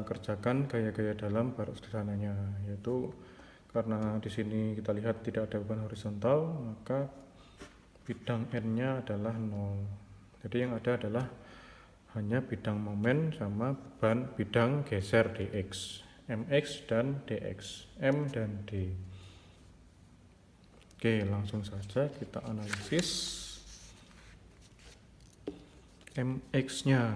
kerjakan gaya-gaya dalam barok sederhananya, yaitu karena di sini kita lihat tidak ada beban horizontal, maka bidang N-nya adalah 0. Jadi yang ada adalah hanya bidang momen sama beban bidang geser dx, mx dan dx, m dan d. Oke, langsung saja kita analisis mx-nya.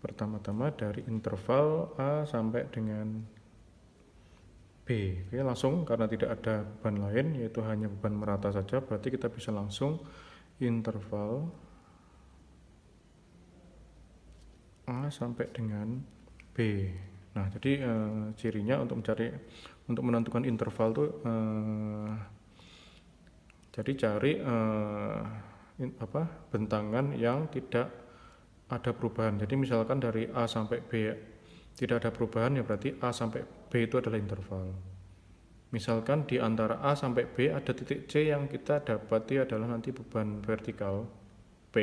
Pertama-tama dari interval A sampai dengan B. Oke, langsung karena tidak ada beban lain, yaitu hanya beban merata saja, berarti kita bisa langsung interval A sampai dengan B. Nah, jadi cirinya untuk menentukan interval tuh jadi cari bentangan yang tidak ada perubahan. Jadi misalkan dari A sampai B tidak ada perubahan, ya berarti A sampai B itu adalah interval. Misalkan di antara A sampai B ada titik C yang kita dapati adalah nanti beban vertikal P,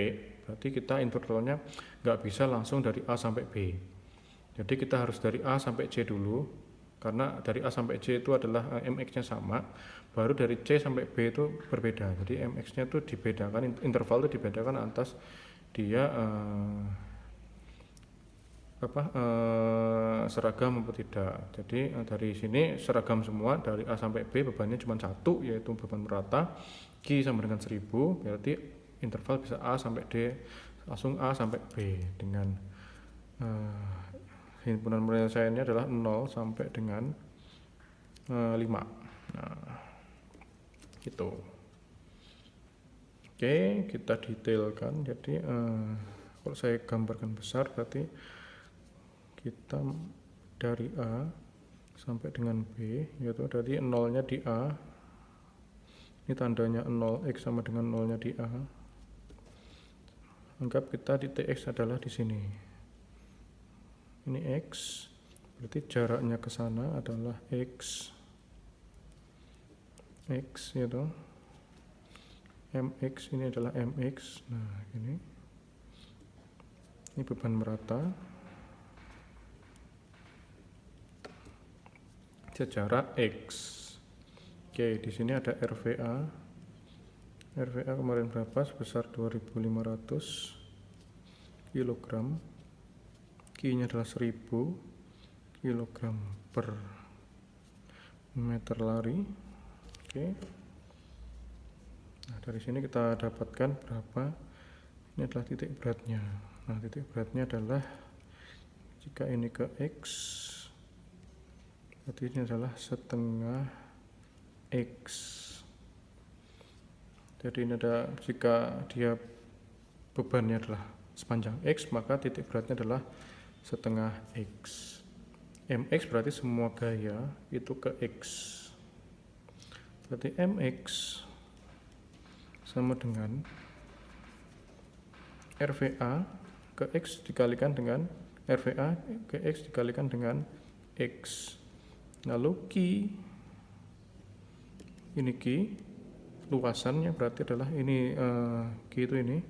berarti kita intervalnya nggak bisa langsung dari A sampai B. Jadi kita harus dari A sampai C dulu, karena dari A sampai C itu adalah mx-nya sama, baru dari C sampai B itu berbeda. Jadi mx-nya itu dibedakan, interval itu dibedakan atas dia seragam atau tidak. Jadi dari sini seragam semua, dari A sampai B bebannya cuma satu, yaitu beban merata, Q sama dengan 1000, berarti interval bisa A sampai D, langsung A sampai B dengan himpunan penyelesaiannya adalah 0 sampai dengan 5. Nah, gitu. Oke, kita detailkan. Jadi kalau saya gambarkan besar, berarti kita dari A sampai dengan B, yaitu dari 0-nya di A, ini tandanya 0x sama dengan 0-nya di A. Anggap kita titik X adalah di sini. Ini X, berarti jaraknya ke sana adalah X, yaitu mx, ini adalah mx. Nah, ini beban merata, jarak X. Oke, di sini ada RVA. RVA kemarin berapa? Sebesar 2500 kg. Q-nya adalah 1000 kg per meter lari. Oke. Nah, dari sini kita dapatkan berapa? Ini adalah titik beratnya. Nah, titik beratnya adalah jika ini ke X, berarti ini adalah setengah X. Jadi ini ada, jika dia bebannya adalah sepanjang X, maka titik beratnya adalah setengah X. Mx berarti semua gaya itu ke X. Berarti Mx sama dengan RVA ke X dikalikan dengan RVA ke X dikalikan dengan X. Lalu Q, ini Q, luasannya berarti adalah ini Q itu ini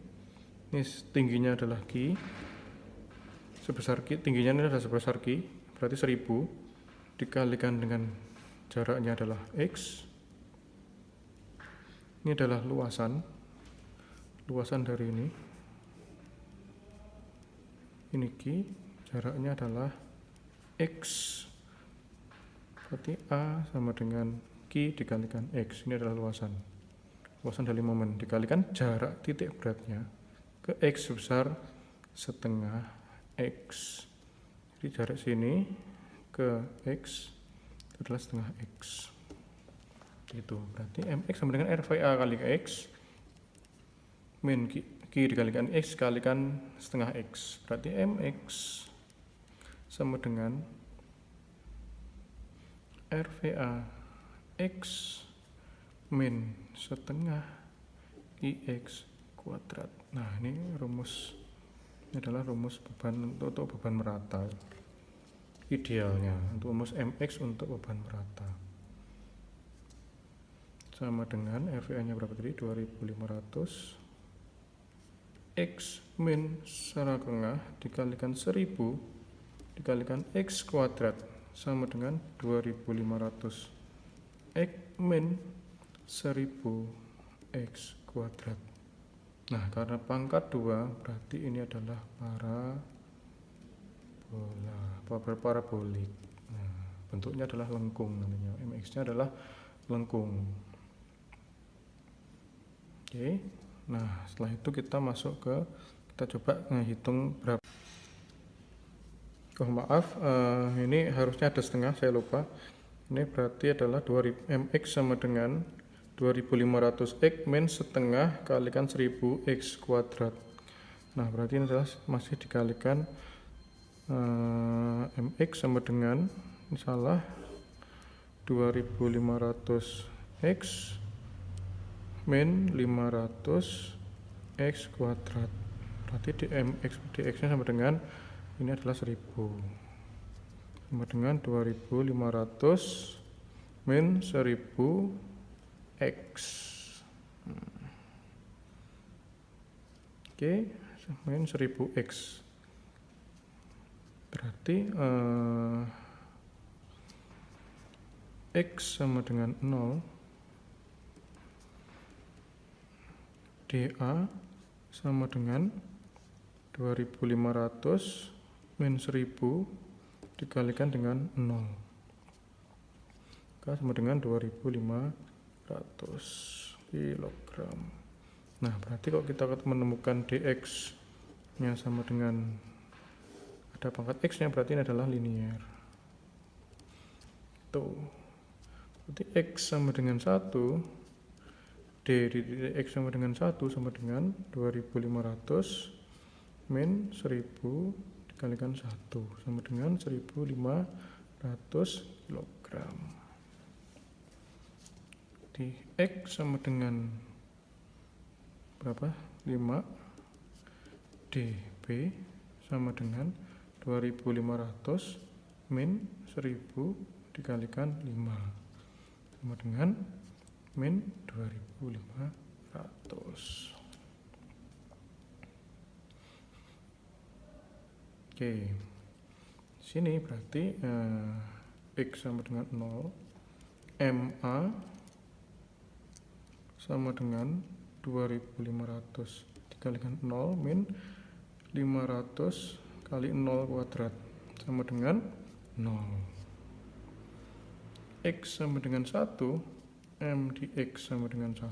tingginya adalah Q, sebesar Q, tingginya ini adalah sebesar Q, berarti 1000 dikalikan dengan jaraknya adalah X. Ini adalah luasan dari ini Q, jaraknya adalah X, berarti A sama dengan Q dikalikan X. Ini adalah luasan dari momen dikalikan jarak titik beratnya ke X sebesar setengah X. Jadi jarak sini ke X adalah setengah X. Itu berarti Mx sama dengan RVA kali X min Q dikalikan X kalikan setengah X, berarti Mx sama dengan RVA X min setengah IX kuadrat. Nah, ini adalah rumus beban untuk beban merata. Idealnya untuk rumus Mx untuk beban merata sama dengan RVA-nya berapa tadi? 2500 X min setengah dikalikan 1000 dikalikan X kuadrat sama dengan 2500 X min 1000 X kuadrat. Nah, karena pangkat 2 berarti ini adalah parabolik. Nah, bentuknya adalah lengkung namanya. MX nya adalah lengkung. Oke. Nah, setelah itu kita coba menghitung berapa. Oh maaf, ini harusnya ada setengah, saya lupa. Ini berarti adalah 2000 MX sama dengan 2500 X min setengah kalikan 1000 X kuadrat. Nah, berarti ini adalah masih dikalikan MX sama dengan, salah, 2500 X min 500 X kuadrat. Berarti dx nya sama dengan, ini adalah 1000 sama dengan 2500 min 1000 X. Oke, min 1000 X. Berarti X sama dengan 0, dA sama dengan 2500 min 1000 dikalikan dengan 0. Maka sama dengan 2500 kilogram. Nah, berarti kalau kita menemukan dx nya sama dengan ada pangkat x nya, berarti ini adalah linear. Tuh. Berarti x sama dengan 1, d di x sama dengan 1 sama dengan 2500 min 1000 dikalikan 1 sama dengan 1500 kilogram. Di X sama dengan berapa? 5. dB sama dengan 2500 min 1000 dikalikan 5 sama dengan min 2500. Oke, sini berarti X sama dengan 0, MA sama dengan 2500 dikalikan 0 min 500 kali 0 kuadrat sama dengan 0. X sama dengan 1, M di X sama dengan 1,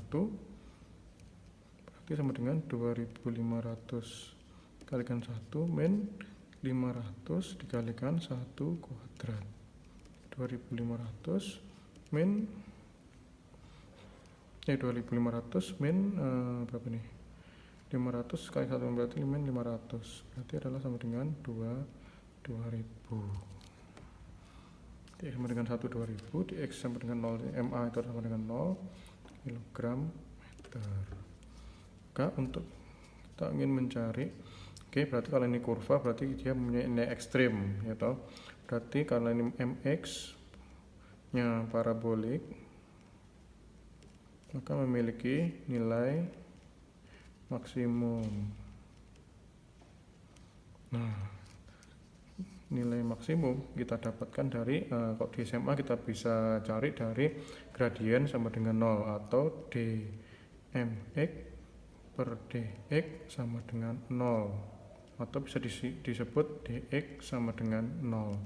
berarti sama dengan 2500 kalikan 1 min 500 dikalikan 1 kuadrat. 2500 min 2500 min berapa nih? 500 kali 1 berarti min 500. Berarti adalah sama dengan 2000. Dx sama dengan 1 2000, dx sama dengan 0, MA itu sama dengan 0 kilogram meter. Maka untuk kita ingin mencari, oke, berarti kalau ini kurva berarti dia mempunyai nilai ekstrim, ya toh. Berarti karena ini MX nya parabolik, maka memiliki nilai maksimum. Nah, nilai maksimum kita dapatkan dari kalau di SMA kita bisa cari dari gradien sama dengan 0 atau dmx per dx sama dengan 0. Atau bisa disebut dx sama dengan 0.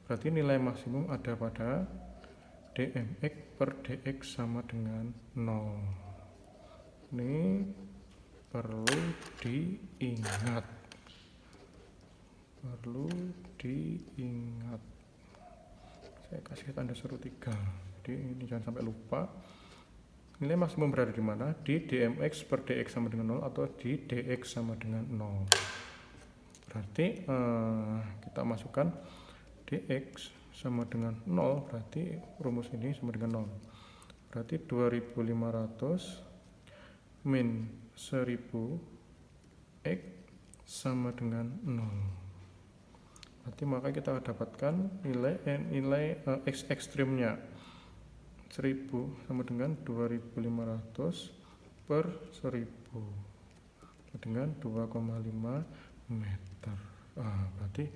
Berarti nilai maksimum ada pada dmx per dx sama dengan 0. Ini perlu diingat. Saya kasih tanda seru 3. Jadi ini jangan sampai lupa. Nilai maksimum berada di mana? Di dmx per dx sama dengan 0 atau di dx sama dengan 0. Berarti kita masukkan dx sama dengan 0, berarti rumus ini sama dengan 0. Berarti 2500 min 1000 x sama dengan 0. Berarti maka kita dapatkan nilai x ekstrimnya 1000 sama dengan 2500 per 1000 dengan 2,5 meter. Berarti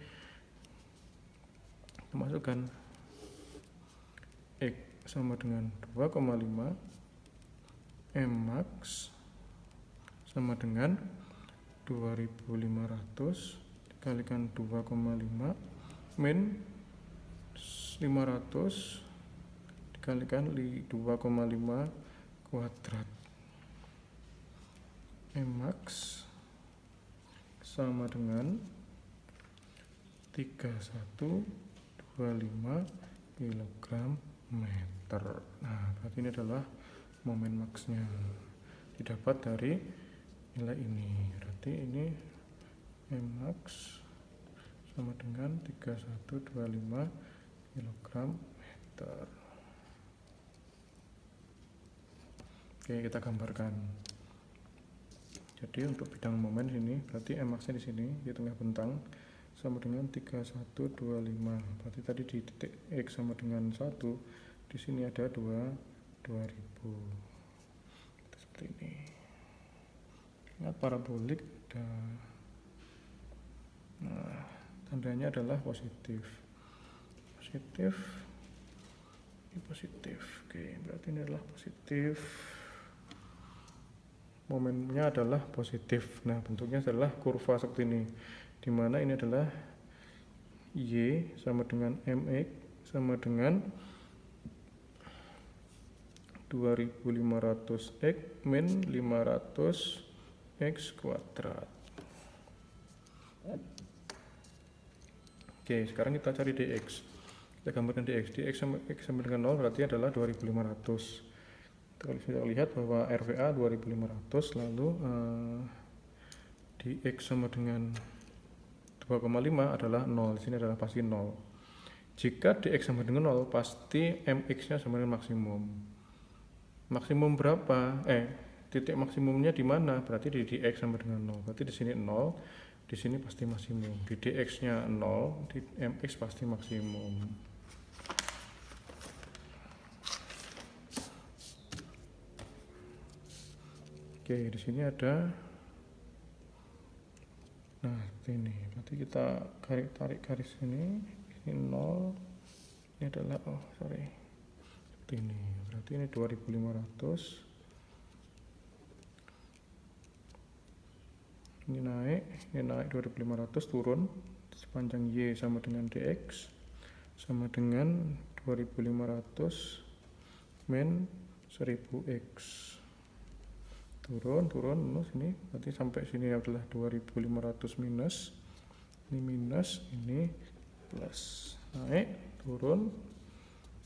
Masukkan X sama dengan 2,5, Mmax sama dengan 2500 dikalikan 2,5 min 500 dikalikan 2,5 kuadrat. Mmax sama dengan 3125 kg meter. Nah, berarti ini adalah momen maksnya didapat dari nilai ini. Berarti ini Mmax sama dengan 3125 kg meter. Oke, kita gambarkan. Jadi untuk bidang momen sini berarti Mmax-nya di sini di tengah bentang sama dengan 3125. Berarti tadi di titik X sama dengan 1, di sini ada 2000. Seperti ini. Ingat parabolik nah, tandanya adalah positif. Ini positif. Oke, berarti ini adalah positif. Momennya adalah positif. Nah, bentuknya adalah kurva seperti ini, dimana ini adalah Y sama dengan Mx sama dengan 2500X min 500X kuadrat. Oke, sekarang kita cari dx. Kita gambarkan dx. Dx sama dengan 0 berarti adalah 2500. Kalau kita lihat bahwa RVA 2500, lalu dx sama dengan 2,5 adalah 0. Di sini adalah pasti 0. Jika dx sama dengan 0, pasti mx-nya sama dengan maksimum. Maksimum berapa? Titik maksimumnya di mana? Berarti di dx sama dengan 0. Berarti di sini 0, di sini pasti maksimum. Di dx-nya 0, di mx pasti maksimum. Oke, di sini ada. Nah, seperti ini. Berarti kita tarik garis ini 0. Ini adalah seperti ini. Berarti ini 2500. Ini naik 2500, turun sepanjang Y sama dengan dx sama dengan 2500 min 1000x. Turun sini, berarti sampai sini adalah 2500 minus, ini minus, ini plus, naik, turun.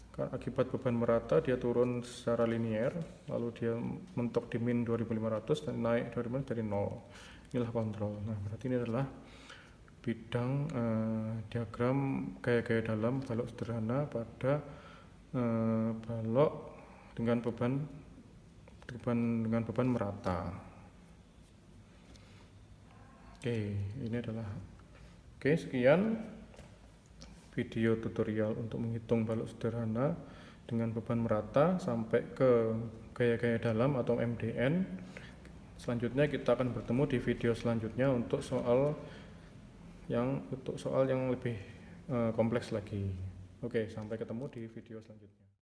Karena akibat beban merata dia turun secara linier, lalu dia mentok di min 2500 dan naik 2500 dari 0. Inilah kontrol. Nah, berarti ini adalah bidang diagram gaya-gaya dalam balok sederhana pada balok dengan beban merata. Oke, sekian video tutorial untuk menghitung balok sederhana dengan beban merata sampai ke gaya-gaya dalam atau MDN. Selanjutnya kita akan bertemu di video selanjutnya untuk soal yang lebih kompleks lagi. Oke, sampai ketemu di video selanjutnya.